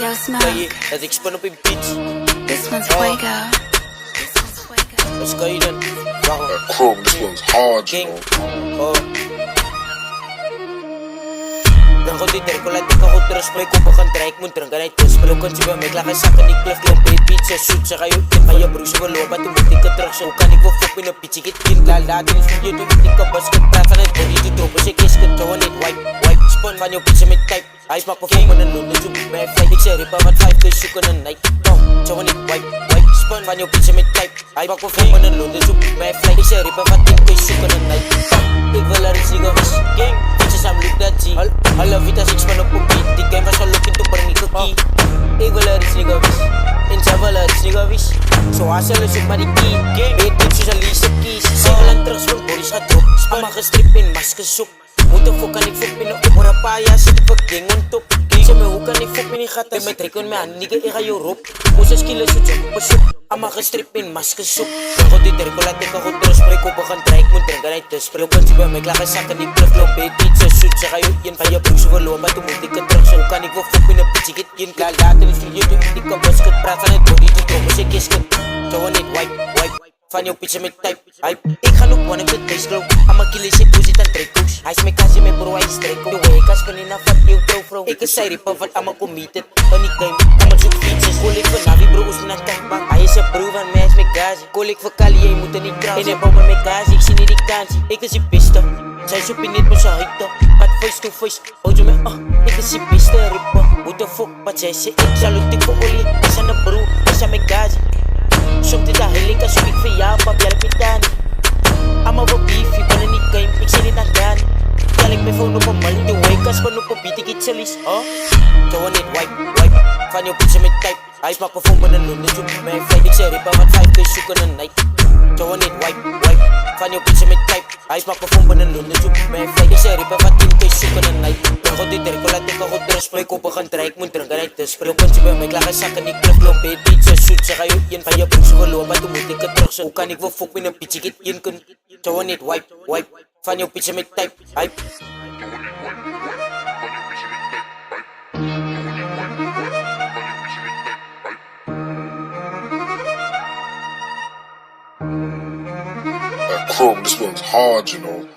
Yo, Smoke. Kaya dat ik span op een beat. This one's Fuego. Wat kan je dan? Waarom? Chrome, this one's hard, you King. know. Oh. Dan gaat die druk, laat ik al goed terug. Mijn koppen gaan draaien, ik moet drinken uit de speel. Kan je bij mij klagen, zakken, ik blijf klomp. Eet pizza, zoet, zeg je ook. Van je broers, we lopen, toen moet ik het terug. Zo kan ik wel fok in een pizza, ik het kind. Laat in de studio, doe ik een basket. Praat van het body, doe droppen, ik is het. Zo niet wipe. Spon van je pizza met type. Hij smaakt me voor mijn loon, dus zoek mij feit. Ik zeg rippen, wat 5 keer zoeken een night. Zo niet wipe. Spon van je pizza met type. Hij maakt me voor mijn loon, dus zoek mij feit. Ik zeg rippen, wat 10 keer zoeken een night. Ik wil er iets liggen, was gang. Bitches, I'm look that G. Alle vitas, ik span op een beat. Die game was al looking to bring ik een key. Ik wil er iets liggen, was. En zij wil er iets liggen, was. Zoals ze zoek maar die key. Weet niet, zoals Alice kies. Zegel en terug, spon, bodies gaat drop. Span gestript in maskers zoek. Moet de fok kan ik fok binnen op een paar jaar zit ik ding on top. Zeg me hoe kan ik fok binnen gaat en met trek on mijn hand nigga ik ga je roep. Hoe ze skillen zo jump op zoek. Amma gestript in maskers zoek. Dan gaat die druk laat ik een goed terug spreek op gaan draaien. Ik moet drinken uit de speel. Kan je bij mij klagen zakken ik blijf loop bij pizza zoet. Zeg je een van je broers verloren maar toen moet ik het terug. Zo kan ik wel fok binnen pitch ik het in. Klaar laat in de studio doe ik een basket. Praat van het body doe droppen ik is het. Zo niet wipe. Van jouw pizza met type, hype. Ik ga nog one op de base glow. I'ma kill is hoe zit aan trekkoes. Hij is mijn kasje met bro, hij is trekko. De way ik als kan in een vat nieuw bro. Ik is zij rippen van I'ma committed. En ik game, I'ma zoek fietsjes. Kool ik van Navi bro, is mijn tankbank. Hij is een bro van mij, is mijn gazi. Kool ik voor Kali, jij moet er niet trouwen. En hij bouwt me met gazi, ik zie niet die kansie. Ik is die piste. Zij zoekt niet met zijn hitte. Kat face to face, houd je me ik is die piste rippen. Hoe de fuck, wat zij ze ik zal het ik voor olie. Hij is aan de bro, hij is aan mijn gazi. Soms dit daar ik als ik voor jou, pap, jij hebt het aan. I'ma wel beef, je kan er niet game, ik zit niet aan gaan. Tel ik mijn phone op een mal, de way, als van op een beat, ik iets chillies, Zo niet wipe. Van je pizza met type, hij smaakt me voor mijn loon, dus zoek mij feit. Ik zeg rippen, wat 5 keer zoeken een night. Zo niet wipe. Van je pizza met type, hij smaakt me voor mijn loon, dus zoek mij feit. Ik zeg rippen, wat 10 keer zoeken een night. Dan gaat die druk, laat ik een goed terug, mijn koppen gaan draaien, ik moet drinken uit de speel. Kan je bij mij klagen zakken, ik blijf klomp, eet pizza zoet. Zeg je een van je broers verloren, maar toen moet ik het terug. Zo kan ik wel fok in een pitch, ik het in kun. Zo niet wipe. Van je pizza met type, hype. Chrome, this one's hard, you know.